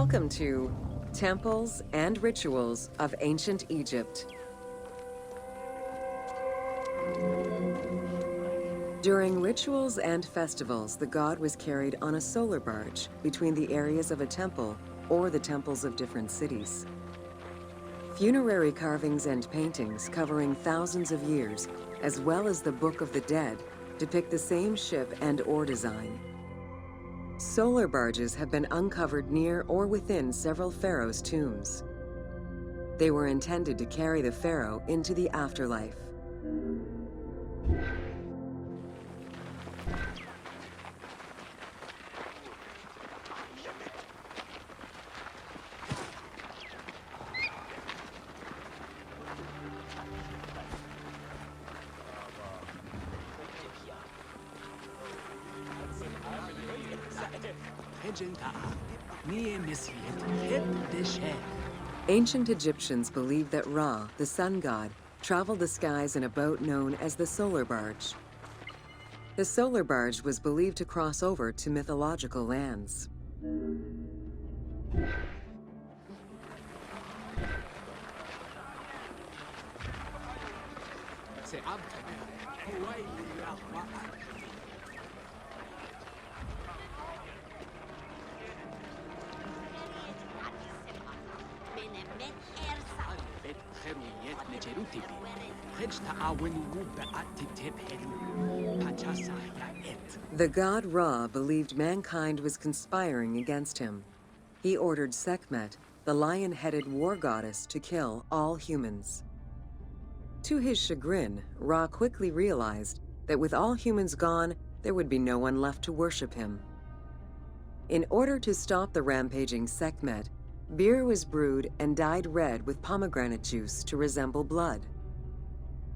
Welcome to Temples and Rituals of Ancient Egypt. During rituals and festivals, the god was carried on a solar barge between the areas of a temple or the temples of different cities. Funerary carvings and paintings covering thousands of years, as well as the Book of the Dead, depict the same ship and oar design. Solar barges have been uncovered near or within several pharaohs' tombs. They were intended to carry the pharaoh into the afterlife. Ancient Egyptians believed that Ra, the sun god, traveled the skies in a boat known as the solar barge. The solar barge was believed to cross over to mythological lands. The god Ra believed mankind was conspiring against him. He ordered Sekhmet, the lion-headed war goddess, to kill all humans. To his chagrin, Ra quickly realized that with all humans gone, there would be no one left to worship him. In order to stop the rampaging Sekhmet, beer was brewed and dyed red with pomegranate juice to resemble blood.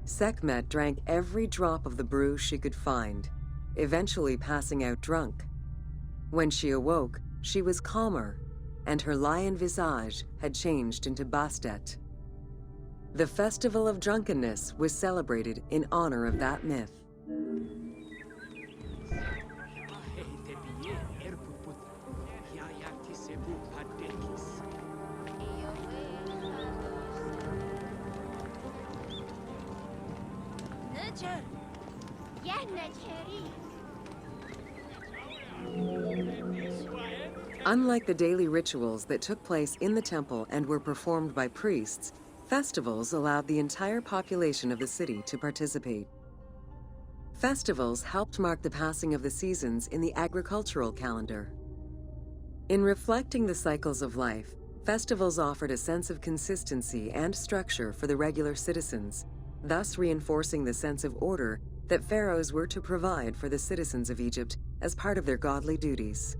Sekhmet drank every drop of the brew she could find, eventually passing out drunk. When she awoke, she was calmer, and her lion visage had changed into Bastet. The Festival of Drunkenness was celebrated in honor of that myth. Unlike the daily rituals that took place in the temple and were performed by priests, festivals allowed the entire population of the city to participate. Festivals helped mark the passing of the seasons in the agricultural calendar. In reflecting the cycles of life, festivals offered a sense of consistency and structure for the regular citizens, thus reinforcing the sense of order that pharaohs were to provide for the citizens of Egypt as part of their godly duties.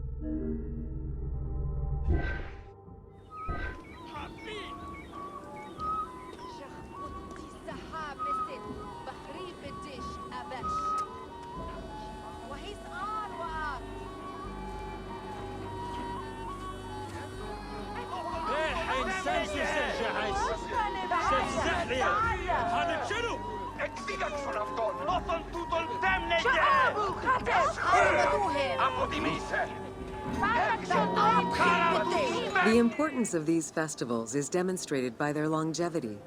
The importance of these festivals is demonstrated by their longevity.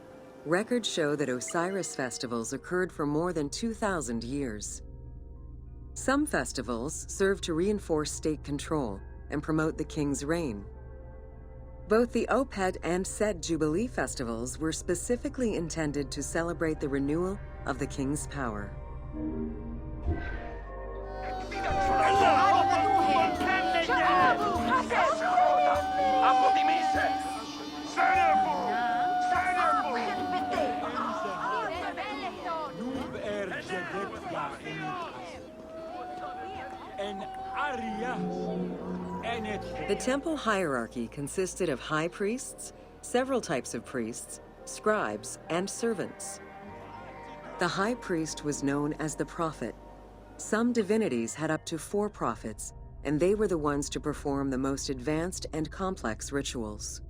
Records show that Osiris festivals occurred for more than 2,000 years. Some festivals serve to reinforce state control and promote the king's reign. Both the Opet and Set Jubilee festivals were specifically intended to celebrate the renewal of the king's power. The temple hierarchy consisted of high priests, several types of priests, scribes, and servants. The high priest was known as the prophet. Some divinities had up to 4 prophets, and they were the ones to perform the most advanced and complex rituals.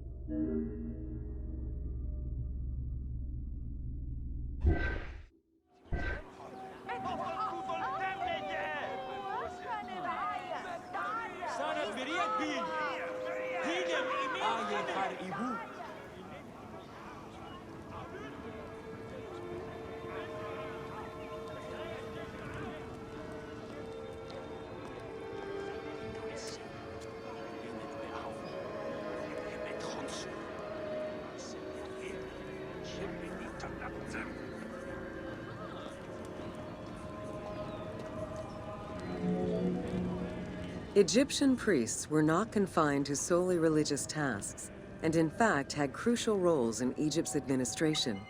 Egyptian priests were not confined to solely religious tasks, and in fact had crucial roles in Egypt's administration,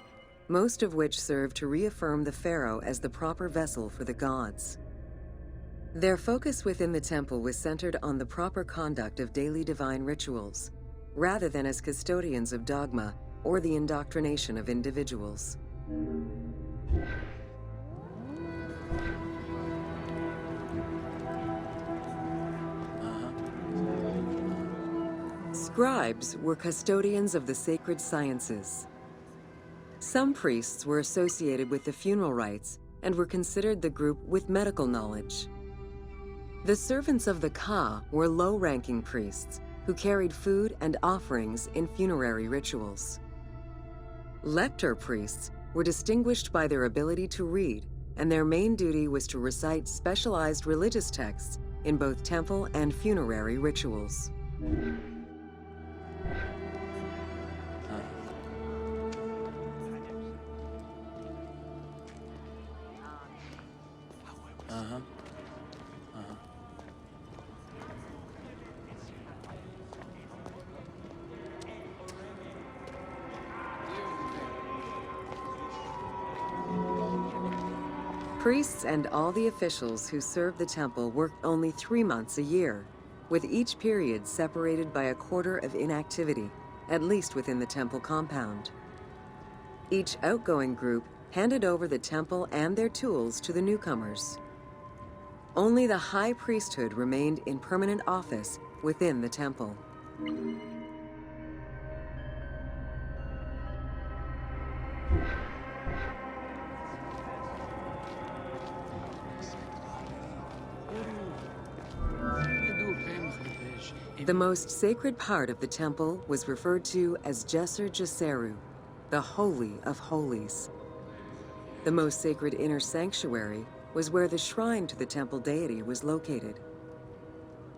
most of which served to reaffirm the pharaoh as the proper vessel for the gods. Their focus within the temple was centered on the proper conduct of daily divine rituals, rather than as custodians of dogma or the indoctrination of individuals. Scribes were custodians of the sacred sciences. Some priests were associated with the funeral rites and were considered the group with medical knowledge. The servants of the Ka were low-ranking priests who carried food and offerings in funerary rituals. Lector priests were distinguished by their ability to read, and their main duty was to recite specialized religious texts in both temple and funerary rituals. Priests and all the officials who served the temple worked only 3 months a year, with each period separated by a quarter of inactivity, at least within the temple compound. Each outgoing group handed over the temple and their tools to the newcomers. Only the high priesthood remained in permanent office within the temple. The most sacred part of the temple was referred to as Djeser Djeseru, the Holy of Holies. The most sacred inner sanctuary was where the shrine to the temple deity was located.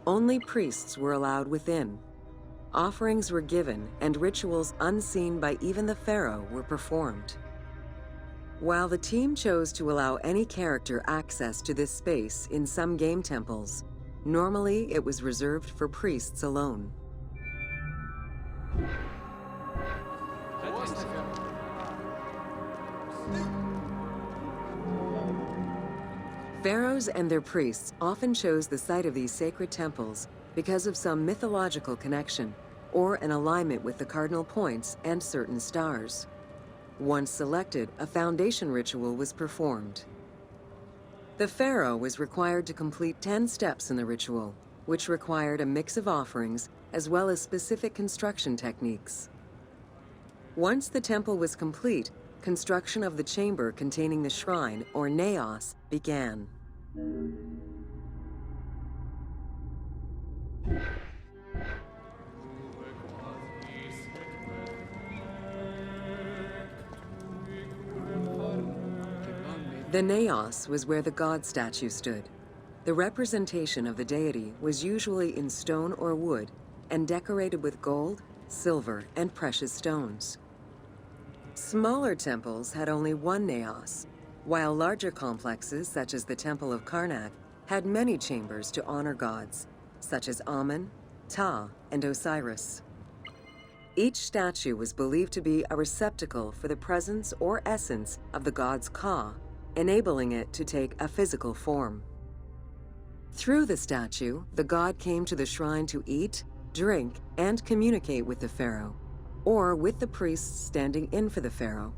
Only priests were allowed within. Offerings were given, and rituals unseen by even the pharaoh were performed. While the team chose to allow any character access to this space in some game temples, normally it was reserved for priests alone. Pharaohs and their priests often chose the site of these sacred temples because of some mythological connection or an alignment with the cardinal points and certain stars. Once selected, a foundation ritual was performed. The pharaoh was required to complete 10 steps in the ritual, which required a mix of offerings as well as specific construction techniques. Once the temple was complete, construction of the chamber containing the shrine, or naos, began. The naos was where the god statue stood. The representation of the deity was usually in stone or wood and decorated with gold, silver, and precious stones. Smaller temples had only one naos, while larger complexes, such as the Temple of Karnak, had many chambers to honor gods, such as Amun, Ptah, and Osiris. Each statue was believed to be a receptacle for the presence or essence of the god's Ka, enabling it to take a physical form. Through the statue, the god came to the shrine to eat, drink, and communicate with the pharaoh, or with the priests standing in for the pharaoh.